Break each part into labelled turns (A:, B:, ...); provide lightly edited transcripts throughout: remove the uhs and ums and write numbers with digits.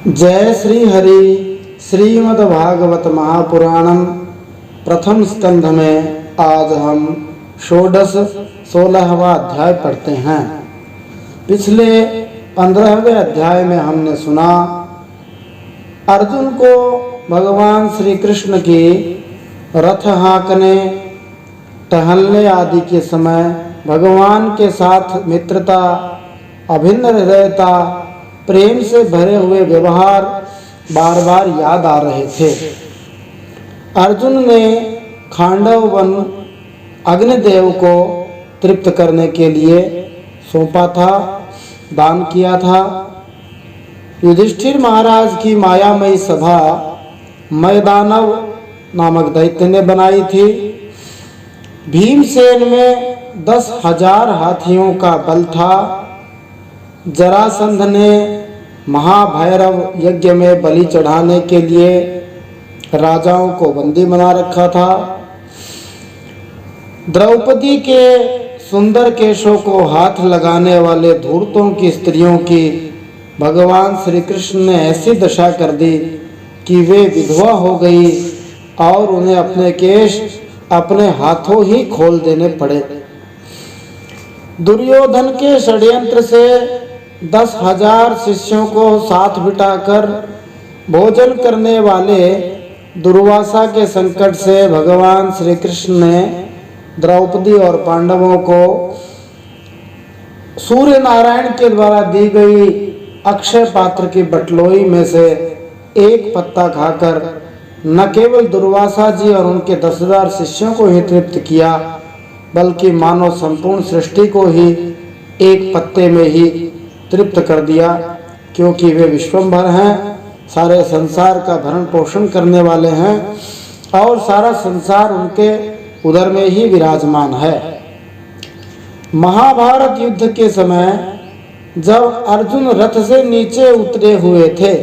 A: जय श्री हरि। श्रीमद्भागवत महापुराणम प्रथम स्कंध में आज हम षोडश 16वां अध्याय पढ़ते हैं। पिछले 15वें अध्याय में हमने सुना अर्जुन को भगवान श्री कृष्ण की रथ हाँकने, टहलने आदि के समय भगवान के साथ मित्रता, अभिन्न हृदयता, प्रेम से भरे हुए व्यवहार बार बार याद आ रहे थे। अर्जुन ने खांडव वन अग्निदेव को तृप्त करने के लिए सौंपा था, दान किया था। युधिष्ठिर महाराज की मायामयी सभा मैदानव नामक दैत्य ने बनाई थी। भीमसेन में 10,000 हाथियों का बल था। जरासंध ने महाभैरव यज्ञ में बलि चढ़ाने के लिए राजाओं को बंदी बना रखा था। द्रौपदी के सुंदर केशों को हाथ लगाने वाले धूर्तों की स्त्रियों की भगवान श्री कृष्ण ने ऐसी दशा कर दी कि वे विधवा हो गई और उन्हें अपने केश अपने हाथों ही खोल देने पड़े। दुर्योधन के षड्यंत्र से 10,000 शिष्यों को साथ बिठाकर भोजन करने वाले दुर्वासा के संकट से भगवान श्री कृष्ण ने द्रौपदी और पांडवों को सूर्य नारायण के द्वारा दी गई अक्षय पात्र की बटलोई में से एक पत्ता खाकर न केवल दुर्वासा जी और उनके 10,000 शिष्यों को ही तृप्त किया, बल्कि मानव संपूर्ण सृष्टि को ही एक पत्ते में ही तृप्त कर दिया, क्योंकि वे विश्वम्भर हैं, सारे संसार का भरण पोषण करने वाले हैं और सारा संसार उनके उदर में ही विराजमान है। महाभारत युद्ध के समय जब अर्जुन रथ से नीचे उतरे हुए थे,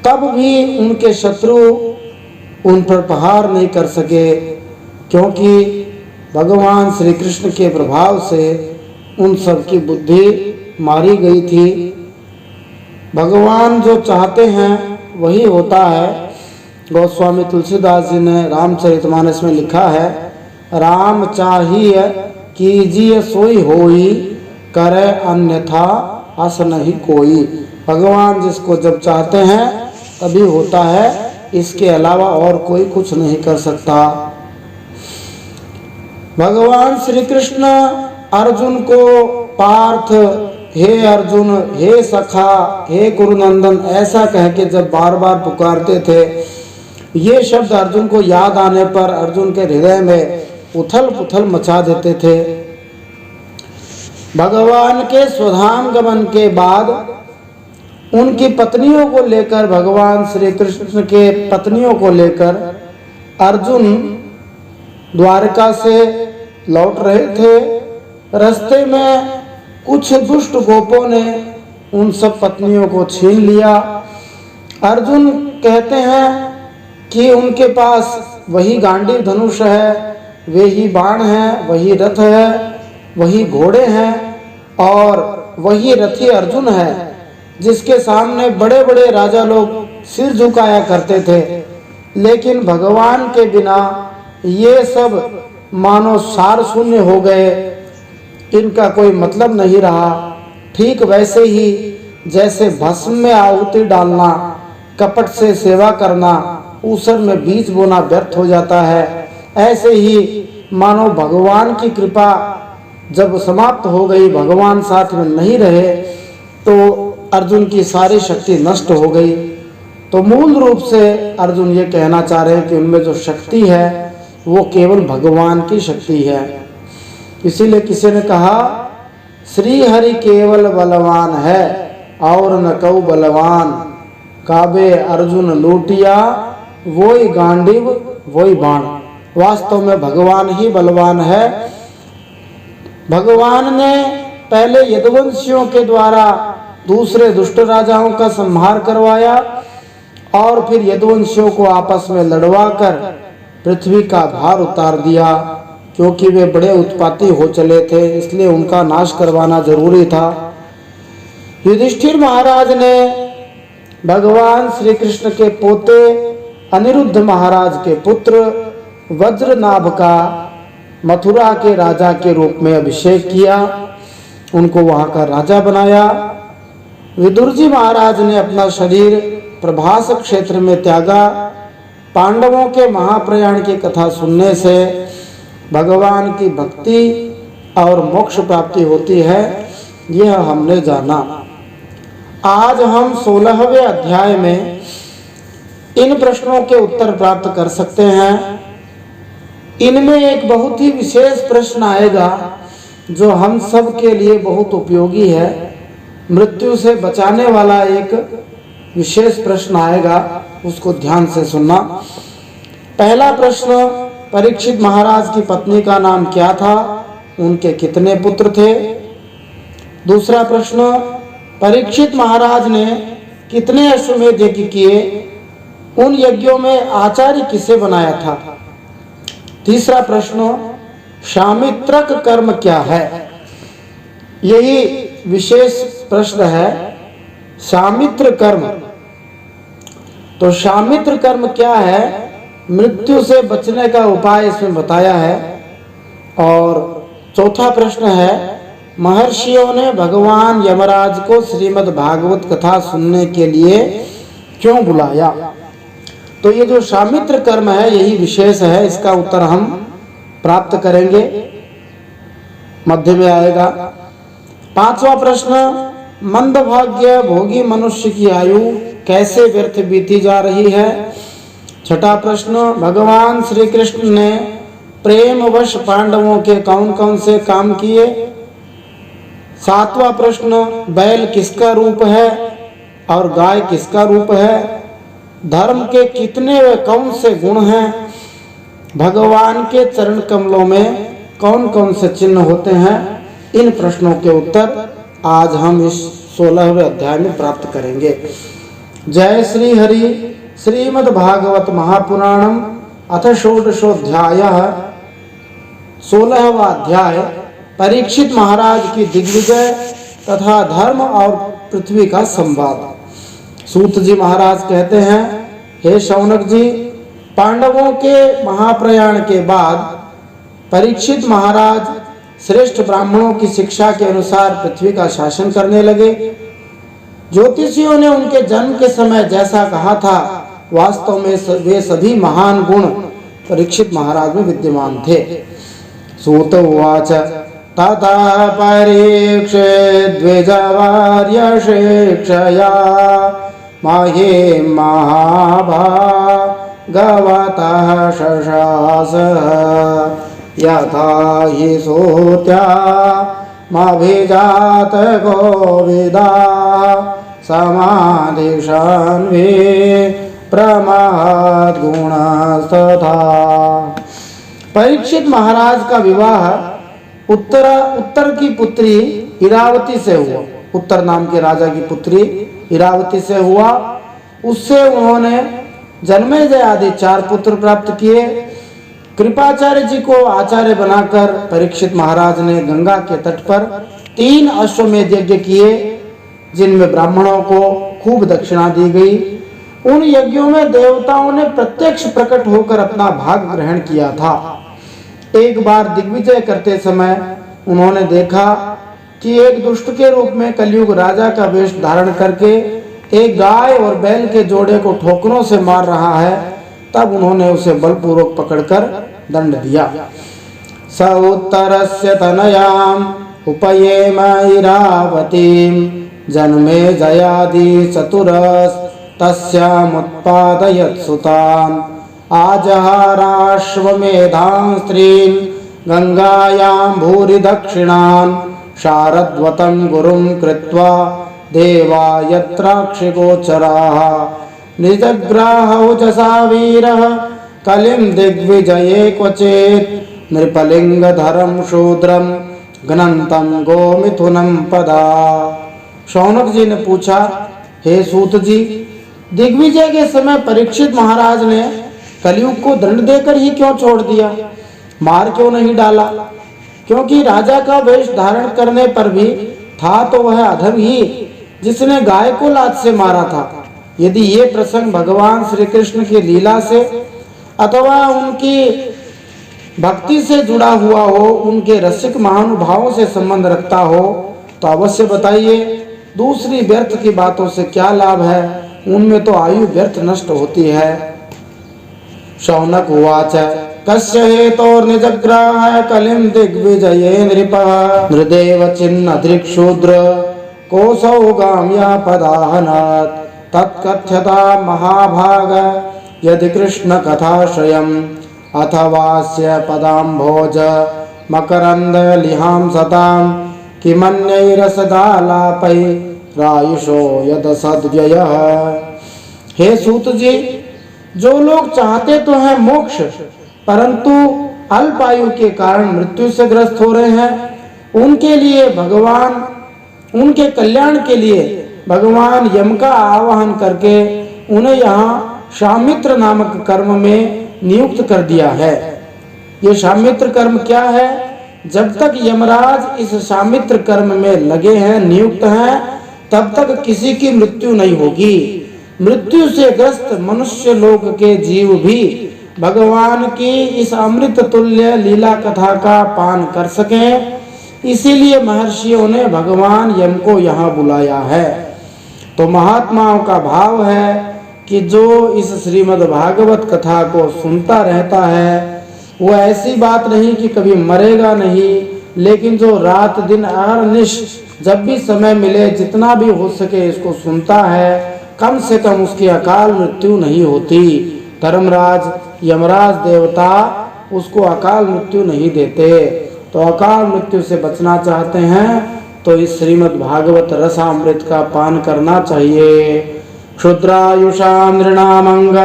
A: तब भी उनके शत्रु उन पर प्रहार नहीं कर सके, क्योंकि भगवान श्री कृष्ण के प्रभाव से उन सब की बुद्धि मारी गई थी। भगवान जो चाहते हैं वही होता है। गोस्वामी तुलसीदास जी ने रामचरितमानस में लिखा है, राम चाहिए कीजिए सोई होई, करे अन्यथा अस नहीं कोई। भगवान जिसको जब चाहते हैं तभी होता है, इसके अलावा और कोई कुछ नहीं कर सकता। भगवान श्री कृष्ण अर्जुन को पार्थ, हे अर्जुन, हे सखा, हे गुरुनंदन ऐसा कह के जब बार बार पुकारते थे, ये शब्द अर्जुन को याद आने पर अर्जुन के हृदय में उथल पुथल मचा देते थे। भगवान के स्वधाम गमन के बाद उनकी पत्नियों को लेकर, भगवान श्री कृष्ण के पत्नियों को लेकर अर्जुन द्वारका से लौट रहे थे। रास्ते में कुछ दुष्ट गोपों ने उन सब पत्नियों को छीन लिया। अर्जुन कहते हैं कि उनके पास वही गांडीव धनुष है, वे ही बाण हैं, वही रथ है, वही घोड़े हैं और वही रथी अर्जुन है, जिसके सामने बड़े बड़े राजा लोग सिर झुकाया करते थे। लेकिन भगवान के बिना ये सब मानो सार शून्य हो गए, इनका कोई मतलब नहीं रहा। ठीक वैसे ही जैसे भस्म में आहुति डालना, कपट से सेवा करना, ऊसर में बीज बोना व्यर्थ हो जाता है, ऐसे ही मानो भगवान की कृपा जब समाप्त हो गई, भगवान साथ में नहीं रहे, तो अर्जुन की सारी शक्ति नष्ट हो गई। तो मूल रूप से अर्जुन ये कहना चाह रहे हैं कि उनमें जो शक्ति है वो केवल भगवान की शक्ति है। इसीलिए किसी ने कहा, श्री हरि केवल बलवान है और न कऊ बलवान, काबे अर्जुन लूटिया, वोई गांडीव वोई बाण। वास्तव में भगवान ही बलवान है। भगवान ने पहले यदुवंशियों के द्वारा दूसरे दुष्ट राजाओं का संहार करवाया और फिर यदुवंशियों को आपस में लड़वा कर पृथ्वी का भार उतार दिया, क्योंकि वे बड़े उत्पाती हो चले थे, इसलिए उनका नाश करवाना जरूरी था। युधिष्ठिर महाराज ने भगवान श्री कृष्ण के पोते अनिरुद्ध महाराज के पुत्र वज्रनाभ का मथुरा के राजा के रूप में अभिषेक किया, उनको वहां का राजा बनाया। विदुर जी महाराज ने अपना शरीर प्रभास क्षेत्र में त्यागा। पांडवों के महाप्रयाण की कथा सुनने से भगवान की भक्ति और मोक्ष प्राप्ति होती है, यह हमने जाना। आज हम 16वें अध्याय में इन प्रश्नों के उत्तर प्राप्त कर सकते हैं। इनमें एक बहुत ही विशेष प्रश्न आएगा जो हम सब के लिए बहुत उपयोगी है। मृत्यु से बचाने वाला एक विशेष प्रश्न आएगा, उसको ध्यान से सुनना। पहला प्रश्न, परीक्षित महाराज की पत्नी का नाम क्या था, उनके कितने पुत्र थे। दूसरा प्रश्न, परीक्षित महाराज ने कितने अश्वमेध यज्ञ किए, उन यज्ञों में आचार्य किसे बनाया था। तीसरा प्रश्न, शामित्रक कर्म क्या है। यही विशेष प्रश्न है, शामित्र कर्म। तो शामित्र कर्म क्या है, मृत्यु से बचने का उपाय इसमें बताया है। और चौथा प्रश्न है, महर्षियों ने भगवान यमराज को श्रीमद् भागवत कथा सुनने के लिए क्यों बुलाया। तो ये जो शामित्र कर्म है यही विशेष है, इसका उत्तर हम प्राप्त करेंगे, मध्य में आएगा। पांचवा प्रश्न, मंदभाग्य भोगी मनुष्य की आयु कैसे व्यर्थ बीती जा रही है। छठा प्रश्न, भगवान श्री कृष्ण ने प्रेमवश पांडवों के कौन कौन से काम किए। सातवां प्रश्न, बैल किसका रूप है और गाय किसका रूप है। धर्म के कितने व कौन से गुण हैं। भगवान के चरण कमलों में कौन कौन से चिन्ह होते हैं। इन प्रश्नों के उत्तर आज हम इस 16वें अध्याय में प्राप्त करेंगे। जय श्री हरि। श्रीमद् भागवत महापुराणम अथ षोडशोऽध्यायः। 16वां अध्याय, परीक्षित महाराज की दिग्विजय तथा धर्म और पृथ्वी का संवाद। सूत जी महाराज कहते हैं, हे शौनक जी, पांडवों के महाप्रयाण के बाद परीक्षित महाराज श्रेष्ठ ब्राह्मणों की शिक्षा के अनुसार पृथ्वी का शासन करने लगे। ज्योतिषियों ने उनके जन्म के समय जैसा कहा था, वास्तव में वे सभी महान गुण परीक्षित महाराज में विद्यमान थे। सूत उवाच, तथा परीक्षे द्विजवर्य शिक्षया महे महाभागवतः शशास यथा हि सूत्या मभिजात गोविदा समाधिशान्वे प्रमाद गुणस्तथा। परीक्षित महाराज का विवाह उत्तर की पुत्री इरावती से हुआ। उत्तर नाम के राजा की पुत्री इरावती से हुआ। उससे उन्होंने जन्मेजय आदि 4 पुत्र प्राप्त किए। कृपाचार्य जी को आचार्य बनाकर परीक्षित महाराज ने गंगा के तट पर 3 अश्वमेध यज्ञ किए, जिनमें ब्राह्मणों को खूब दक्षिणा दी गई। उन यज्ञों में देवताओं ने प्रत्यक्ष प्रकट होकर अपना भाग ग्रहण किया था। एक बार दिग्विजय करते समय उन्होंने देखा कि एक दुष्ट के रूप में कलयुग राजा का वेश धारण करके एक गाय और बैल के जोड़े को ठोकरों से मार रहा है। तब उन्होंने उसे बलपूर्वक पकड़कर दंड दिया। स उत्तरस्य तनयाम उपयेम इरावतीम जन्मे जयादि चतुरस तस्यामुत्पादयत् सुतान् आजहाराश्वमेधां स्त्रीन् गंगायां भूरि दक्षिणान् शारद्वतं गुरुं कृत्वा देवा यत्राक्षिगोचराः निजग्राहौजसा वीरः कलिं दिग्विजये क्वचेत् नृपलिंगधरं शूद्रं घ्नन्तं गोमिथुनं पदा। शौनक जी ने पूछा, हे सूत जी, दिग्विजय के समय परीक्षित महाराज ने कलयुग को दंड देकर ही क्यों छोड़ दिया, मार क्यों नहीं डाला। क्योंकि राजा का वेश धारण करने पर भी था तो वह अधम ही जिसने गाय को लात से मारा था। यदि ये प्रसंग भगवान श्री कृष्ण की लीला से अथवा उनकी भक्ति से जुड़ा हुआ हो, उनके रसिक महानुभावों से संबंध रखता हो तो अवश्य बताइए। दूसरी व्यर्थ की बातों से क्या लाभ है, उनमें तो आयु व्यर्थ नष्ट होती है। शौनक उवाच कस्य हेतोर्निजग्राह कलिं दिग्विजये नृपः नृदेव छिन्न दृक्शूद्र कोसौ गाम्या पदाहनात् तत्कथ्यता महाभाग यदि कृष्ण कथाश्रयम् अथवास्य पदाम्भोज मकरंद लिहां सतां किमन्यैरसदालापै रायुषो यद सद्व्ययः। हे सूत जी, जो लोग चाहते तो हैं मोक्ष परंतु अल्प आयु के कारण मृत्यु से ग्रस्त हो रहे हैं, उनके लिए भगवान, उनके कल्याण के लिए भगवान यम का आवाहन करके उन्हें यहाँ शामित्र नामक कर्म में नियुक्त कर दिया है। ये शामित्र कर्म क्या है? जब तक यमराज इस शामित्र कर्म में लगे हैं, नियुक्त हैं, तब तक किसी की मृत्यु नहीं होगी। मृत्यु से ग्रस्त मनुष्य लोक के जीव भी भगवान की इस अमृत तुल्य लीला कथा का पान कर सकें, इसीलिए महर्षियों ने भगवान यम को यहाँ बुलाया है। तो महात्माओं का भाव है कि जो इस श्रीमद् भागवत कथा को सुनता रहता है वो ऐसी बात नहीं कि कभी मरेगा नहीं, लेकिन जो रात दिन अहर्निश जब भी समय मिले जितना भी हो सके इसको सुनता है, कम से कम उसकी अकाल मृत्यु नहीं होती। धर्मराज यमराज देवता उसको अकाल मृत्यु नहीं देते। तो अकाल मृत्यु से बचना चाहते हैं तो इस श्रीमद् भागवत रसामृत का पान करना चाहिए। क्षुद्रायुषां नृणामंग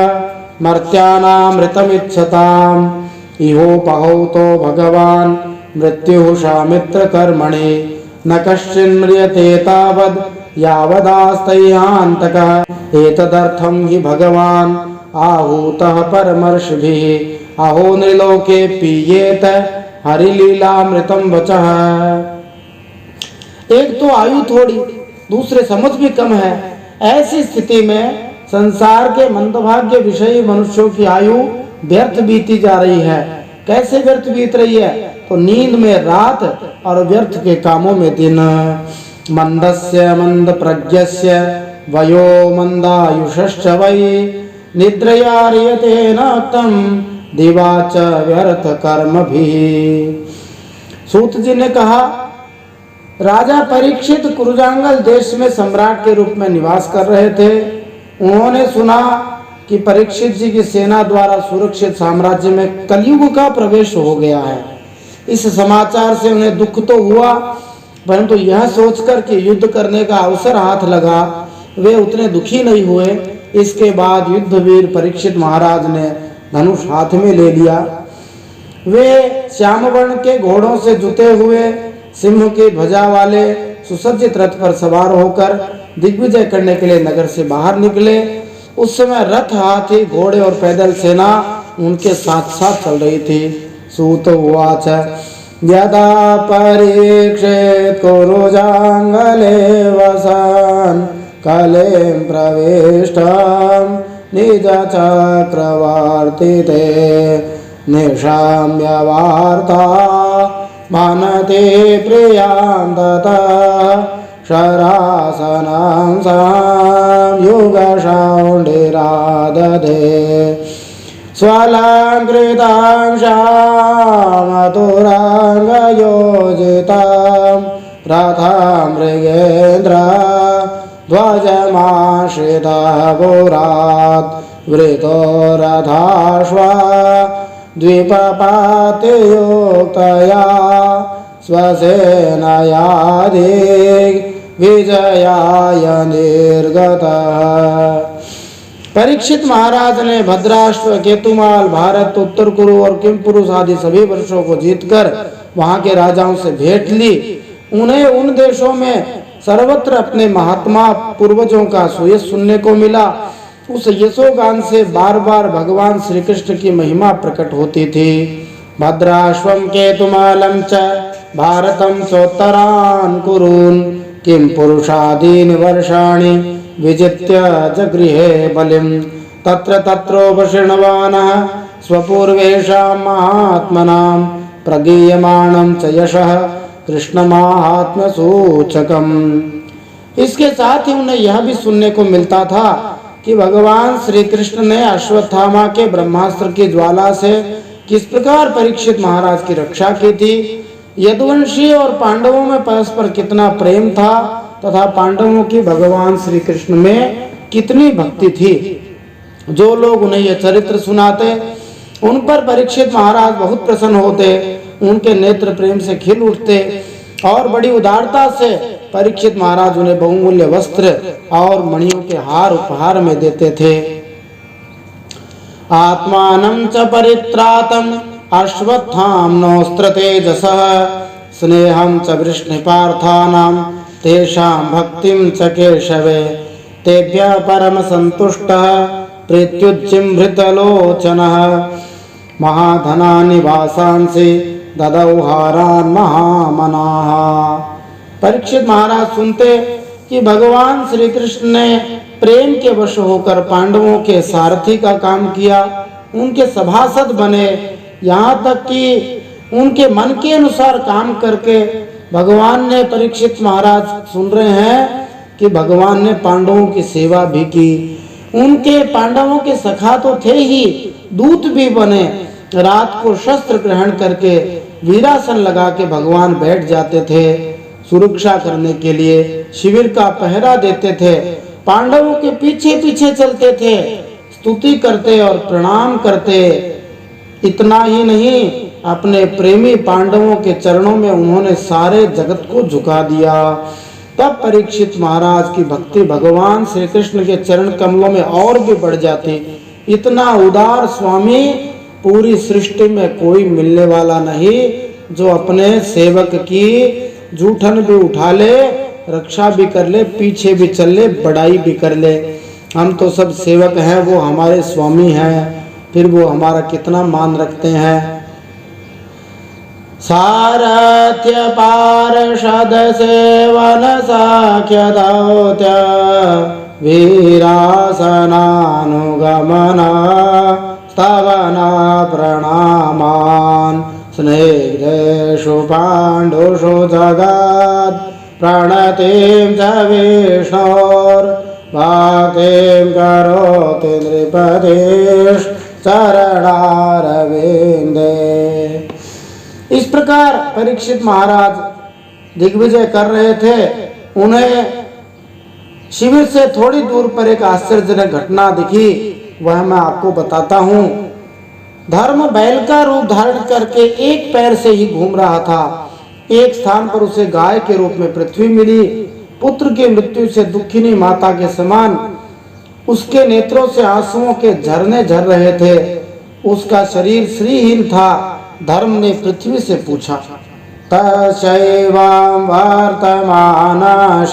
A: मर्त्यानामृतमिच्छताम् इहोपहौ तो भगवान मृत्यु शामित्र कर्मणि न कश्चिन्म्रियते तावद् यावदास्तैहान्तकः एतदर्थं हि भगवान आहूतः परमर्षिभिः अहो नृलोके पीयेत हरिलीलामृतं वचः। एक तो आयु थोड़ी, दूसरे समझ भी कम है। ऐसी स्थिति में संसार के मंदभाग्य विषयी मनुष्यों की आयु व्यर्थ बीती जा रही है। कैसे व्यर्थ बीत रही है? तो नींद में रात और व्यर्थ के कामों में दिन। मंदस्य मंद प्रज्ञस्य वयो मंदायुषश्च वै निद्रया रियते नक्तं दिवा च व्यर्थ कर्मभिः। सूत जी ने कहा, राजा परीक्षित कुरुजांगल देश में सम्राट के रूप में निवास कर रहे थे। उन्होंने सुना कि परीक्षित जी की सेना द्वारा सुरक्षित साम्राज्य में कलयुग का प्रवेश हो गया है। इस समाचार से उन्हें दुख तो हुआ, परंतु यह सोचकर कि युद्ध करने का अवसर हाथ लगा वे उतने दुखी नहीं हुए। इसके बाद युद्धवीर परीक्षित महाराज ने धनुष हाथ में ले लिया। वे श्यामवर्ण के घोड़ों से जुते हुए सिंह की ध्वजा वाले सुसज्जित रथ पर सवार होकर दिग्विजय करने के लिए नगर से बाहर निकले। उस समय रथ, हाथी, घोड़े और पैदल सेना उनके साथ साथ चल रही थी। सूत उवाच यदा परीक्षित कुरुजांगले वसन कलें प्रविष्टं निज चक्रवर्तिते निशाम्य वार्ता मानते प्रियां ततः शरासनं संयुगशौण्डिरादधे स्वलाङ्कृतांशामतुराङ्गयोजितं रथमृगेन्द्र ध्वजमाश्रितः पुरात् वृतो रथाश्वा द्विपपातियुक्तया स्वसेनया दिग्विजयाय निर्गतः। परीक्षित महाराज ने भद्राश्व, केतुमाल, भारत, उत्तर कुरु और किमपुरुष आदि सभी वर्षों को जीतकर वहां के राजाओं से भेंट ली। उन्हें उन देशों में सर्वत्र अपने महात्मा पूर्वजों का सुयश सुनने को मिला। उस यशोगान से बार बार भगवान श्री कृष्ण की महिमा प्रकट होती थी। भद्राश्वम केतुमालम च भारतम चोत्तरान कुरून किम पुरुषादीन वर्षाणि विजित्य जगृहे बलिं तत्र तत्रोपशृण्वानः स्वपूर्वेषां महात्मनां प्रगीयमाणं च यशः कृष्णमाहात्म्यसूचकम्। इसके साथ ही उन्हें यह भी सुनने को मिलता था कि भगवान श्री कृष्ण ने अश्वत्थामा के ब्रह्मास्त्र की ज्वाला से किस प्रकार परीक्षित महाराज की रक्षा की थी, यदुवंशी और पांडवों में परस्पर कितना प्रेम था तथा पांडवों की भगवान श्री कृष्ण में कितनी भक्ति थी। जो लोग उन्हें यह चरित्र सुनाते उन पर परीक्षित महाराज बहुत प्रसन्न होते, उनके नेत्र प्रेम से खिल उठते और बड़ी उदारता से परीक्षित महाराज उन्हें बहुमूल्य वस्त्र और मणियों के हार उपहार में देते थे। आत्मानं च परित्रातं अश्वत्थाम्नोऽस्त्र तेजसः स्नेहं च वृष्णिपार्थानां तेषां भक्तिं च केशवे तेभ्यः परमसन्तुष्टः प्रीत्युज्जिम्भृतलोचनः महाधनानि वासांसि ददौ हारान् महामनाः। परीक्षित महाराज सुनते कि भगवान श्री कृष्ण ने प्रेम के वश होकर पांडवों के सारथी का काम किया, उनके सभासद बने, यहाँ तक कि उनके मन के अनुसार काम करके भगवान ने, परीक्षित महाराज सुन रहे हैं कि भगवान ने पांडवों की सेवा भी की, उनके पांडवों के सखा तो थे ही, दूत भी बने। रात को शस्त्र ग्रहण करके वीरासन लगा के भगवान बैठ जाते थे, सुरक्षा करने के लिए शिविर का पहरा देते थे, पांडवों के पीछे पीछे चलते थे, स्तुति करते और प्रणाम करते। इतना ही नहीं, अपने प्रेमी पांडवों के चरणों में उन्होंने सारे जगत को झुका दिया। तब परीक्षित महाराज की भक्ति भगवान श्री कृष्ण के चरण कमलों में और भी बढ़ जाती। इतना उदार स्वामी पूरी सृष्टि में कोई मिलने वाला नहीं, जो अपने सेवक की जूठन भी उठा ले, रक्षा भी कर ले, पीछे भी चल ले, बड़ाई भी कर ले। हम तो सब सेवक हैं, वो हमारे स्वामी हैं, फिर वो हमारा कितना मान रखते हैं। सारथ्य पार्षद सेवन साख्य दौत्य वीरासनानुगमन स्तवना प्रणामान स्नेहेषु पाण्डुषु जगत् प्रणतिं च विष्णोर्भक्तिं करोति नृपतिश्च चरणारविन्दे। इस प्रकार परीक्षित महाराज दिग्विजय कर रहे थे। उन्हें शिविर से थोड़ी दूर पर एक आश्चर्यजनक घटना दिखी, वह मैं आपको बताता हूँ। धर्म बैल का रूप धारण करके एक पैर से ही घूम रहा था। एक स्थान पर उसे गाय के रूप में पृथ्वी मिली। पुत्र की मृत्यु से दुखिनी माता के समान उसके नेत्रों से आंसुओं के झरने झर रहे थे। उसका शरीर श्रीहीन था। धर्म ने पृथ्वी से पूछा, तशैवां वर्तमानाश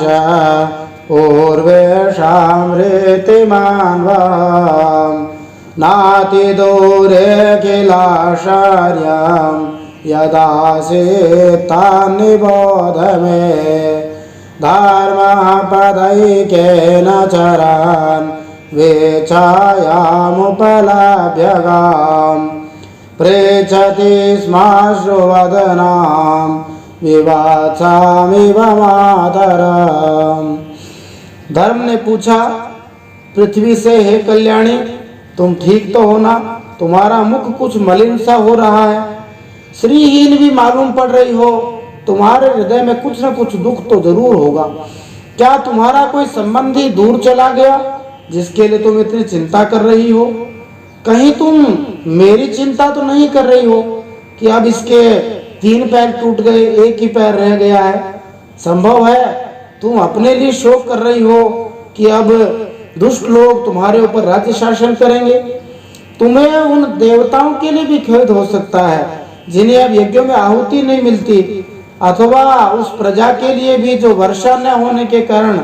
A: पूर्वेषां रीतिमान् वाम् नाति दूरे किलाचार्यं यदासीतान् निबोध मे धर्मः पदैकेन चरान् वेचायामुपलभ्यगाम् पृच्छति स्माश्रुवदनां विवाचामिव मातरम्। धर्म ने पूछा पृथ्वी से, हे कल्याणी, तुम ठीक तो हो ना? तुम्हारा मुख कुछ मलिन सा हो रहा है, श्रीहीन भी मालूम पड़ रही हो, तुम्हारे हृदय में कुछ न कुछ दुख तो जरूर होगा। क्या तुम्हारा कोई संबंधी दूर चला गया जिसके लिए तुम इतनी चिंता कर रही हो? कहीं तुम मेरी चिंता तो नहीं कर रही हो कि अब इसके 3 पैर टूट गए, एक ही पैर रह गया है? संभव है तुम अपने लिए शोक कर रही हो कि अब दुष्ट लोग तुम्हारे ऊपर राज्य शासन करेंगे? तुम्हें उन देवताओं के लिए भी खेद हो सकता है जिन्हें अब यज्ञों में आहुति नहीं मिलती, अथवा उस प्रजा के लिए भी जो वर्षा न होने के कारण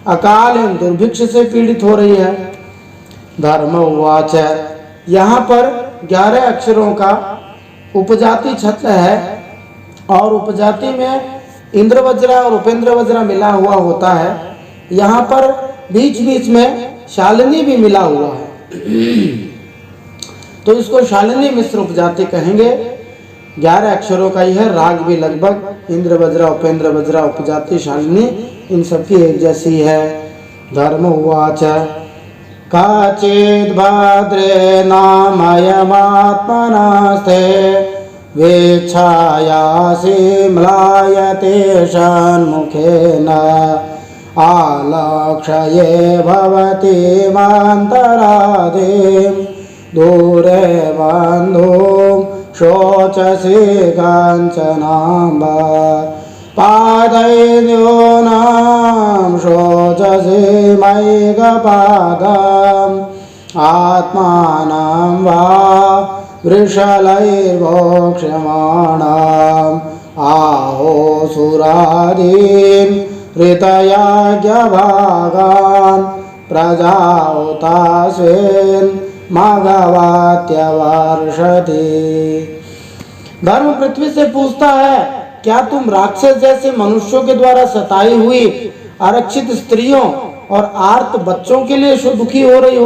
A: अकाल एवं दुर्भिक्ष से पीड़ित हो रही है। धर्म उवाच, यहाँ पर 11 अक्षरों का उपजाति छत्र है और उपजाति में इंद्र वज्रा और उपेंद्र वज्रा मिला हुआ होता है। यहाँ पर बीच बीच में शालिनी भी मिला हुआ है, तो इसको शालिनी मिश्र उपजाति कहेंगे। 11 अक्षरों का ही है, राग भी लगभग इंद्र वज्रा उपेंद्र वज्रा उपजाति शालिनी इन सबकी एक जैसी है। धर्म उवाच काचिद् भद्रे नामयमात्मनास्ते वेच्छायासि म्लायते षण्मुखेन आलक्ष्ये भवति मान्तरादिं दूरे बन्धुं शोचसि काञ्चनाम्ब पादैन्यूनां शोचसि मैकपादम् आत्मानं वा वृषलैर्भोक्ष्यमाणाम् आहोसुरादीन् ऋतयाज्ञभागान् प्रजाउतास्वेन् मघवात्यवर्षति। धर्म पृथ्वी से पूछता है, क्या तुम राक्षस जैसे मनुष्यों के द्वारा सताई हुई आरक्षित स्त्रियों और आर्त बच्चों के लिए दुखी हो रही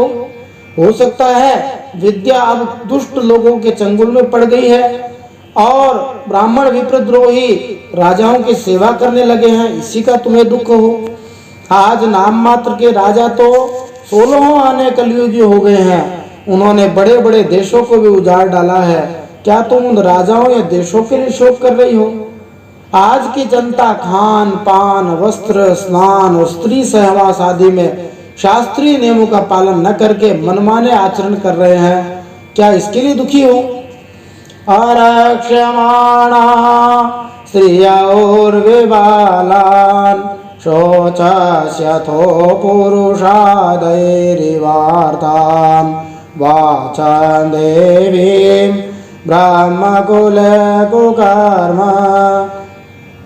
A: हो सकता है विद्या अब दुष्ट लोगों के चंगुल में पड़ गई है और ब्राह्मण विप्रद्रोही राजाओं की सेवा करने लगे हैं, इसी का तुम्हें दुख हो। आज नाम मात्र के राजा तो 16 आने कलयुगी हो गए हैं, उन्होंने बड़े बड़े देशों को भी उजाड़ डाला है, क्या तुम उन राजाओं या देशों के लिए शोक कर रही हो? आज की जनता खान पान वस्त्र स्नान और स्त्री सहवास आदि में शास्त्रीय नियमों का पालन न करके मनमाने आचरण कर रहे हैं, क्या इसके लिए दुखी हो? आरक्ष्यमाणा स्त्रियोर्विबालान् शोचस्यथो पुरुषादैरिवार्तान् वाचान् देवीं ब्रह्मकुले कुकर्म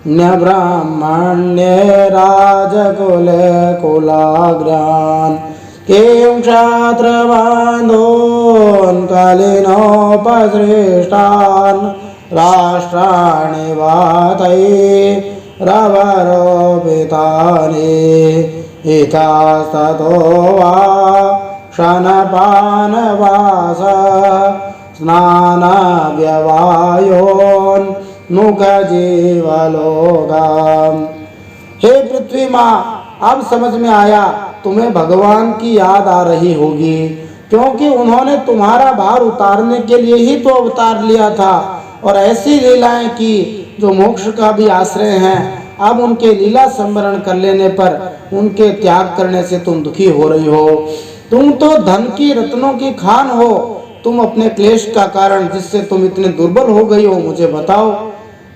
A: न ब्राह्मण्ये राजकुले कुलाग्रान् किं क्षात्रबान्धून् कलिनोपसृष्टान् राष्ट्राणि वातैरवरोपितानि इतस्ततो वा शनपानवास स्नानव्यवायोन् मुखजीवलोकम्। हे पृथ्वी माँ, अब समझ में आया तुम्हें भगवान की याद आ रही होगी, क्योंकि उन्होंने तुम्हारा भार उतारने के लिए ही तो अवतार लिया था और ऐसी लीलाएं की जो मोक्ष का भी आश्रय हैं। अब उनके लीला संवरण कर लेने पर उनके त्याग करने से तुम दुखी हो रही हो। तुम तो धन की रत्नों की खान हो, तुम अपने क्लेश का कारण जिससे तुम इतने दुर्बल हो गई हो मुझे बताओ।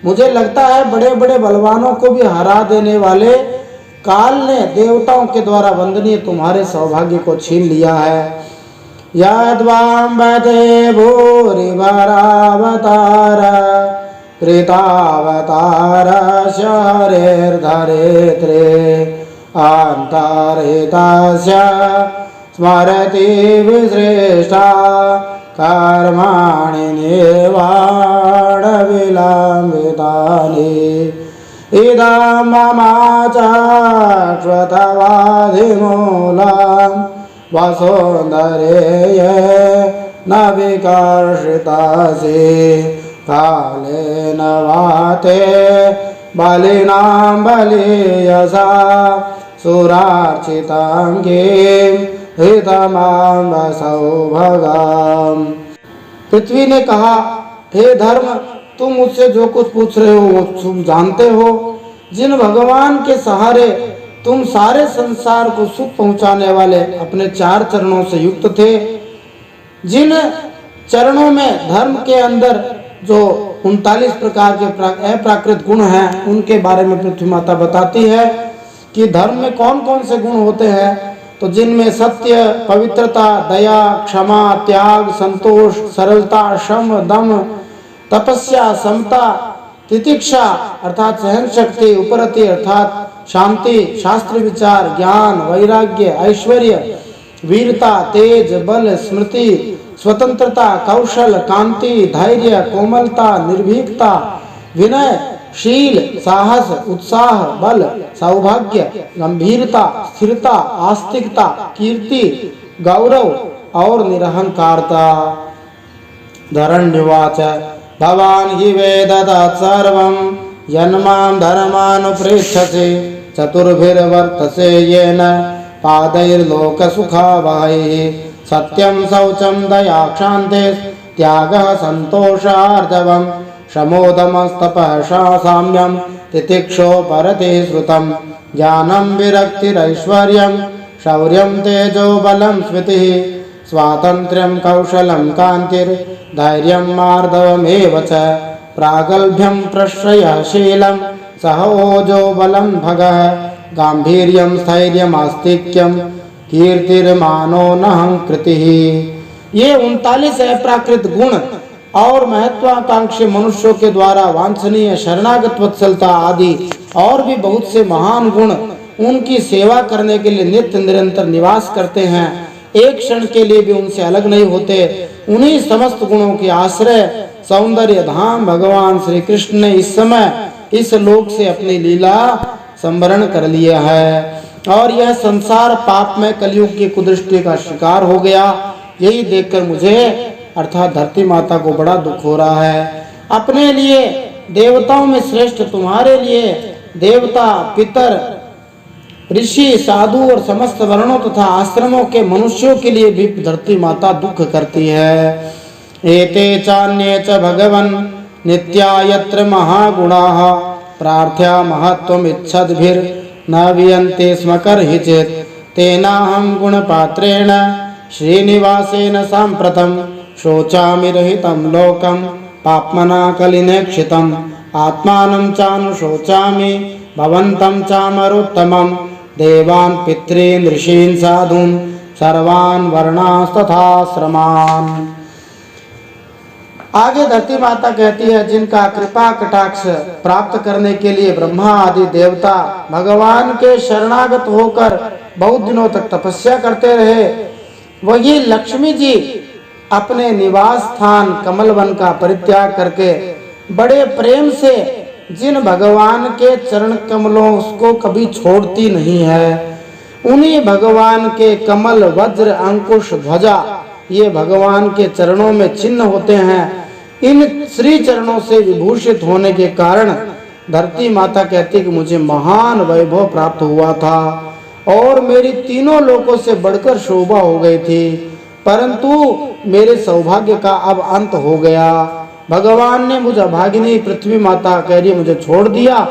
A: मुझे लगता है बड़े बड़े बलवानों को भी हरा देने वाले काल ने देवताओं के द्वारा वंदनीय तुम्हारे सौभाग्य को छीन लिया है। यद्वाम्बते भूरिभरावतार कृतावतार शरीर्धरित्रे आन्तरितस्य स्मरति विश्रेष्टा कर्माणि निर्वाणविलम्बितानि इदं ममाचाक्षतवाधिमूलं वसुन्धरेय न विकर्षितासि कालेन वाते बलिनां बलीयसा सुरार्चितां किं हितमां सौभगाम्। पृथ्वी ने कहा, हे धर्म, तुम मुझसे जो कुछ पूछ रहे हो वो तुम जानते हो। जिन भगवान के सहारे तुम सारे संसार को सुख पहुंचाने वाले अपने 4 चरणों से युक्त थे, जिन चरणों में धर्म के अंदर जो 39 प्रकार के अप्राकृत गुण हैं, उनके बारे में पृथ्वी माता बताती है कि धर्म में कौन कौन से गुण होते हैं। तो जिनमें सत्य, पवित्रता, दया, क्षमा, त्याग, संतोष, सरलता, शम, दम, तपस्या, समता, तितिक्षा अर्थात सहन शक्ति, उपरति अर्थात शांति, शास्त्र विचार, ज्ञान, वैराग्य, ऐश्वर्य, वीरता, तेज, बल, स्मृति, स्वतंत्रता, कौशल, कांति, धैर्य, कोमलता, निर्भीकता, विनय, शील, साहस, उत्साह, बल, सौभाग्य, गंभीरता, स्थिरता, आस्तिकता, कीर्ति, गौरव और निरहंकारता। धरण्युवाच भवान् हि वेदतत् सर्वं यन्मां धर्मानुपृच्छसि चतुर्भिर्वर्तसे येन पादैर्लोकसुखावहैः सत्यं शौचं दया क्षान्तिः त्यागः सन्तोषार्जवं शमोदमस्तपः साम्यं तितिक्षोपरति श्रुतं ज्ञानं विरक्तिरैश्वर्यं शौर्यं तेजो बलं स्मृतिः स्वातन्त्र्यं कौशलं कान्तिर्धैर्यं मार्दवमेव च प्रागल्भ्यं प्रश्रयशीलं सहोजो बलं भगः गाम्भीर्यं स्थैर्यमास्तिक्यं कीर्तिर्मानोऽनहंकृतिः। ये 39 अप्राकृत गुण और महत्वाकांक्षी मनुष्यों के द्वारा वांछनीय शरणागत वत्सलता आदि और भी बहुत से महान गुण उनकी सेवा करने के लिए नित्य निरंतर निवास करते हैं, एक क्षण के लिए भी उनसे अलग नहीं होते। उन्हीं समस्त गुणों के आश्रय सौंदर्य धाम भगवान श्री कृष्ण ने इस समय इस लोक से अपनी लीला संवरण कर लिया है और यह संसार पाप में कलयुग की कुदृष्टि का शिकार हो गया। यही देखकर मुझे अर्थात धरती माता को बड़ा दुख हो रहा है। अपने लिए देवताओं में श्रेष्ठ तुम्हारे लिए देवता, पितर, ऋषि, साधु और समस्त वर्णों तथा आश्रमों के मनुष्यों के लिए भी धरती माता दुख करती है। एते चान्ये च भगवन् नित्या यत्र महागुणाः प्रार्थ्या महत्त्वमिच्छद्भिर्न वियन्ते स्म कर्हिचित् तेनाहं गुणपात्रेण श्रीनिवासेन साम्प्रतं शोचामि रहितं लोकं पाप्मना कलिनेक्षितम् आत्मानं चानुशोचामि भवन्तं चामरोत्तमं देवान् पितॄन् ऋषीन् साधून् सर्वान् वर्णास्तथाश्रमान्। आगे धरती माता कहती है जिनका कृपा कटाक्ष प्राप्त करने के लिए ब्रह्मा आदि देवता भगवान के शरणागत होकर बहुत दिनों तक तपस्या करते रहे, वही लक्ष्मी जी अपने निवास स्थान कमलवन का परित्याग करके बड़े प्रेम से जिन भगवान के चरण कमलों को कभी छोड़ती नहीं है, उन्हीं भगवान के कमल, वज्र, अंकुश, ध्वजा ये भगवान के चरणों में चिन्ह होते हैं। इन श्री चरणों से विभूषित होने के कारण धरती माता कहती कि मुझे महान वैभव प्राप्त हुआ था और मेरी तीनों लोकों से बढ़कर शोभा हो गई थी, परंतु मेरे सौभाग्य का अब अंत हो गया। भगवान ने मुझे अभागिनी पृथ्वी माता कह रही मुझे छोड़ दिया।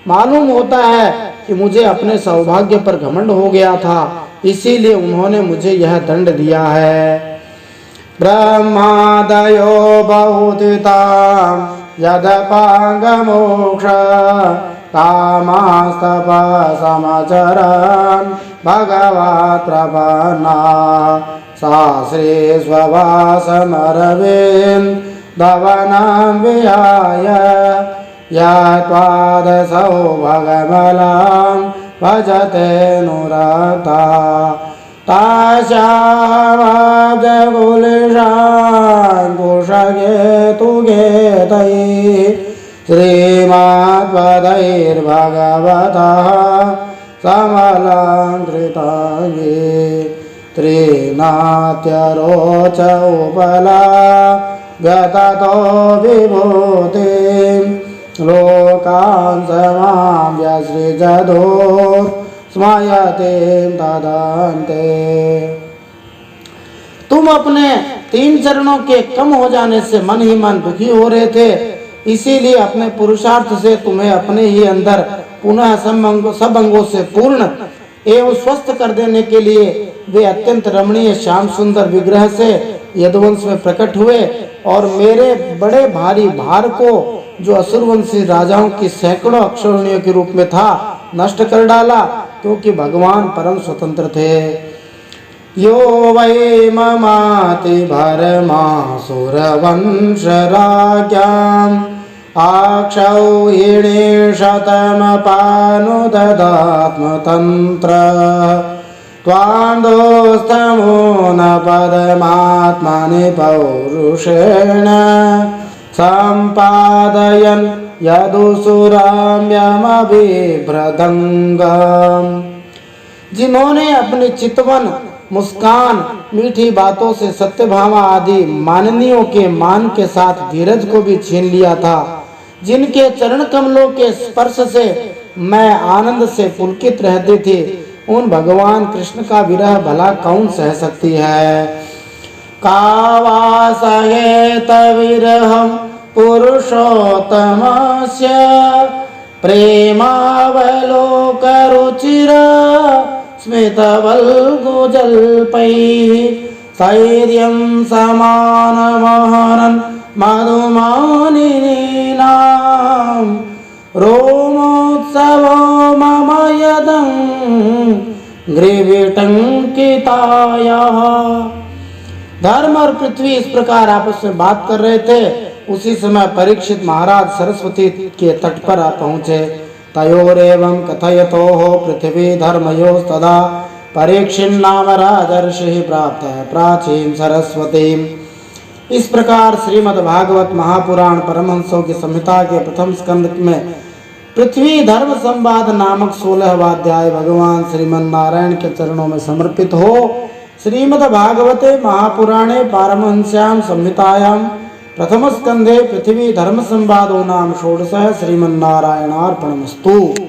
A: मालूम होता है कि मुझे अपने सौभाग्य पर घमंड हो गया था, इसीलिए उन्होंने मुझे यह दंड दिया है। ब्रह्मादयो बहुतितां यदपांगमोक्ष कामास्तप समचरन् भगवत् प्रपन्ना शास्त्रे स्ववासमरविन्दवनं विहाय यत्पादसौ भगमलं भजते नुरता ताशावाब्जगुलिशाङ्कुशगेतुगेतैः श्रीमद्पदैर्भगवतः समलङ्कृताङ्गी त्रिनात्यरोच उपला व्यततो विभूतिं लोकान् समां व्यसृजधोर् स्मयते तदन्ते। तुम अपने 3 चरणों के कम हो जाने से मन ही मन दुखी हो रहे थे, इसीलिए अपने पुरुषार्थ से तुम्हें अपने ही अंदर पुनः सब अंगों से पूर्ण एवं स्वस्थ कर देने के लिए वे अत्यंत रमणीय श्याम सुंदर विग्रह से यदुवंश में प्रकट हुए और मेरे बड़े भारी भार को जो असुरवंशी राजाओं की सैकड़ों अक्षौहिणियों के रूप में था नष्ट कर डाला, क्योंकि भगवान परम स्वतंत्र थे। यो वै ममाति भरमासुरवंशराज्ञाम् आक्षौहिणी शतमपानुददात्मतन्त्र त्वां दोस्तमो न पदमात्मनि पौरुषेण सम्पादयन् यदुसुराम्यमभिभ्रदङ्गम्। जिन्होंने अपनी चितवन, मुस्कान, मीठी बातों से सत्यभामा आदि माननीयों के मान के साथ धीरज को भी छीन लिया था, जिनके चरण कमलों के स्पर्श से मैं आनंद से पुलकित रहती थी, उन भगवान कृष्ण का विरह भला कौन सह सकती है। कावा सहेत विरहम पुरुषोत्तमस्य प्रेमावलोकरुचिर स्मितवल्गुजल्पैः स्थैर्यं समानमहरन् मधुमानिनीनां रोमोत्सवो मम यदं ग्रीविटंकितायाः। धर्म और पृथ्वी इस प्रकार आपस में बात कर रहे थे। उसी समय परीक्षित महाराज सरस्वती के तट पर आ पहुँचे। तयोरेवं कथयतोः पृथ्वी धर्मयोस्तदा परीक्षिन्नाम राजर्षिः प्राप्तः प्राचीन सरस्वती। इस प्रकार श्रीमद् भागवत महापुराण परमहंसों की संहिता के प्रथम स्कंद में पृथ्वी धर्म संवाद नामक 16वां अध्याय भगवान श्रीमन् नारायण के चरणों में समर्पित हो श्रीमद् भागवते महापुराणे पारमहंस्यां संहितायां प्रथम स्कंधे पृथ्वी धर्म संवादो नाम षोडशः श्रीमन्नारायणार्पणमस्तु।